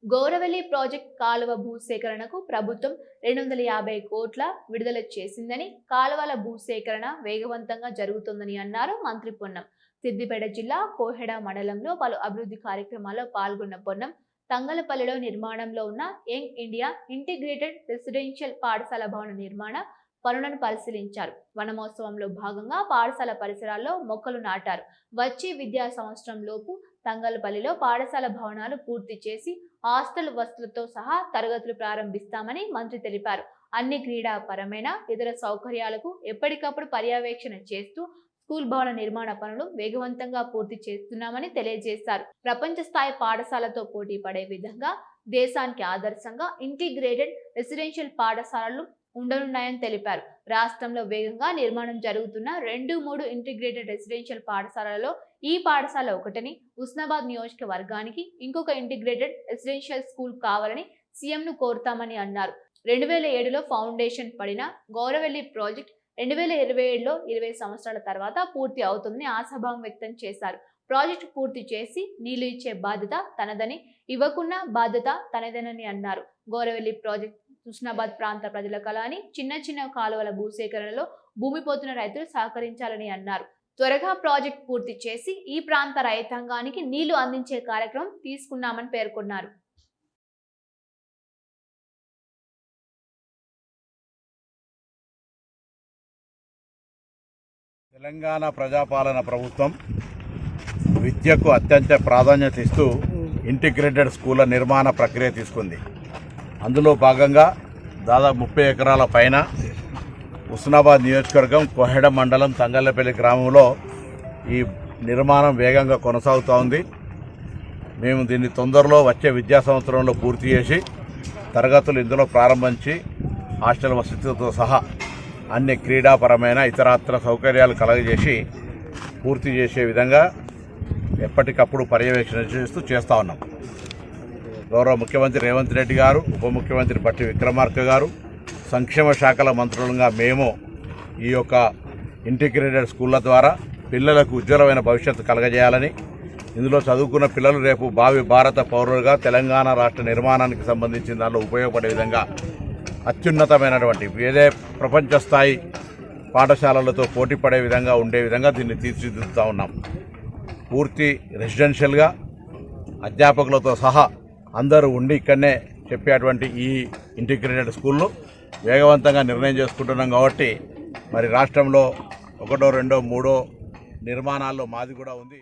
Gouravelli project కాలువ భూసేకరణకు ప్రభుత్వం 250 కోట్ల విడుదల చేసిందని, కాలువల భూసేకరణ వేగవంతంగా జరుగుతుందని అన్నారు మంత్రి పొన్నం. సిద్దిపేట జిల్లా కోహెడ మండలంలో పలు అభివృద్ధి కార్యక్రమాల్లో పాల్గొన్న పొన్నం తంగలపల్లిలో నిర్మాణంలో ఉన్న యంగ్ ఇండియా ఇంటిగ్రేటెడ్ రెసిడెన్షియల్ పాఠశాల భవన నిర్మాణ పనులను పరిశీలించారు. వనమహోత్సవంలో భాగంగా పాఠశాల పరిసరాల్లో మొక్కలు నాటారు. వచ్చే విద్యా సంవత్సరం లోపు తంగలపల్లిలో పాఠశాల భవనాలు పూర్తి చేసి హాస్టల్ వసతులతో సహా తరగతులు ప్రారంభిస్తామని మంత్రి తెలిపారు. అన్ని క్రీడాపరమైన ఇతర సౌకర్యాలకు ఎప్పటికప్పుడు పర్యవేక్షణ చేస్తూ స్కూల్ భవన నిర్మాణ పనులు వేగవంతంగా పూర్తి చేస్తున్నామని తెలియజేశారు. ప్రపంచ స్థాయి పాఠశాలతో పోటీ పడే విధంగా దేశానికి ఆదర్శంగా ఇంటిగ్రేటెడ్ రెసిడెన్షియల్ పాఠశాలలు ఉండనున్నాయని తెలిపారు. రాష్ట్రంలో వేగంగా నిర్మాణం జరుగుతున్న 2-3 ఇంటిగ్రేటెడ్ రెసిడెన్షియల్ పాఠశాలలో ఈ పాఠశాల ఒకటని, హుస్నాబాద్ నియోజకవర్గానికి ఇంకొక ఇంటిగ్రేటెడ్ రెసిడెన్షియల్ స్కూల్ కావాలని సీఎంను కోరుతామని అన్నారు. 2007లో ఫౌండేషన్ పడిన గౌరవెల్లి ప్రాజెక్ట్ 2027లో 20 సంవత్సరాల తర్వాత పూర్తి అవుతుందని ఆశాభావం వ్యక్తం చేశారు. ప్రాజెక్టు పూర్తి చేసి నీళ్లు ఇచ్చే బాధ్యత తనదని, ఇవ్వకున్న బాధ్యత తనదేనని అన్నారు. గౌరవెల్లి ప్రాజెక్ట్ హుస్నాబాద్ ప్రాంత ప్రజల కళని చిన్న కాలువల భూసేకరణలో భూమి పోతున్న రైతులు సహకరించాలని అన్నారు. త్వరగా ప్రాజెక్ట్ పూర్తి చేసి ఈ ప్రాంత రైతాంగానికి నీళ్లు అందించే కార్యక్రమం తీసుకున్నామని పేర్కొన్నారు. తెలంగాణ ప్రజాపాలన ప్రభుత్వం విద్యకు అత్యంత ప్రాధాన్యత ఇస్తూ ఇంటిగ్రేటెడ్ స్కూళ్ల నిర్మాణ ప్రక్రియ తీసుకుంది. అందులో భాగంగా దాదాపు 30 ఎకరాల పైన హుస్నాబాద్ నియోజకవర్గం కోహెడ మండలం తంగళ్లపల్లి గ్రామంలో ఈ నిర్మాణం వేగంగా కొనసాగుతూ ఉంది. మేము దీన్ని తొందరలో వచ్చే విద్యా సంవత్సరంలో పూర్తి చేసి తరగతులు ఇందులో ప్రారంభించి హాస్టల్ వసతితో సహా అన్ని క్రీడాపరమైన ఇతరత్ర సౌకర్యాలు కలగజేసి పూర్తి చేసే విధంగా ఎప్పటికప్పుడు పర్యవేక్షణ చేస్తూ ఉన్నాం. గౌరవ ముఖ్యమంత్రి రేవంత్ రెడ్డి గారు, ఉప ముఖ్యమంత్రి బట్టి విక్రమార్క గారు, సంక్షేమ శాఖల మంత్రులుగా మేము ఈ యొక్క ఇంటిగ్రేటెడ్ స్కూళ్ళ ద్వారా పిల్లలకు ఉజ్వలమైన భవిష్యత్తు కలగజేయాలని, ఇందులో చదువుకున్న పిల్లలు రేపు భావి భారత పౌరులుగా తెలంగాణ రాష్ట్ర నిర్మాణానికి సంబంధించిన దానిలో ఉపయోగపడే విధంగా అత్యున్నతమైనటువంటి ఏదే ప్రపంచ స్థాయి పాఠశాలలతో పోటీ పడే విధంగా ఉండే విధంగా దీన్ని తీర్చిదిద్దుతూ ఉన్నాం. పూర్తి రెసిడెన్షియల్గా అధ్యాపకులతో సహా అందరూ ఉండి ఇక్కడనే చెప్పేటువంటి ఈ ఇంటిగ్రేటెడ్ స్కూళ్ళు వేగవంతంగా నిర్ణయం చేసుకుంటున్నాం. కాబట్టి మరి రాష్ట్రంలో 1, 2, 3 నిర్మాణాల్లో మాది కూడా ఉంది.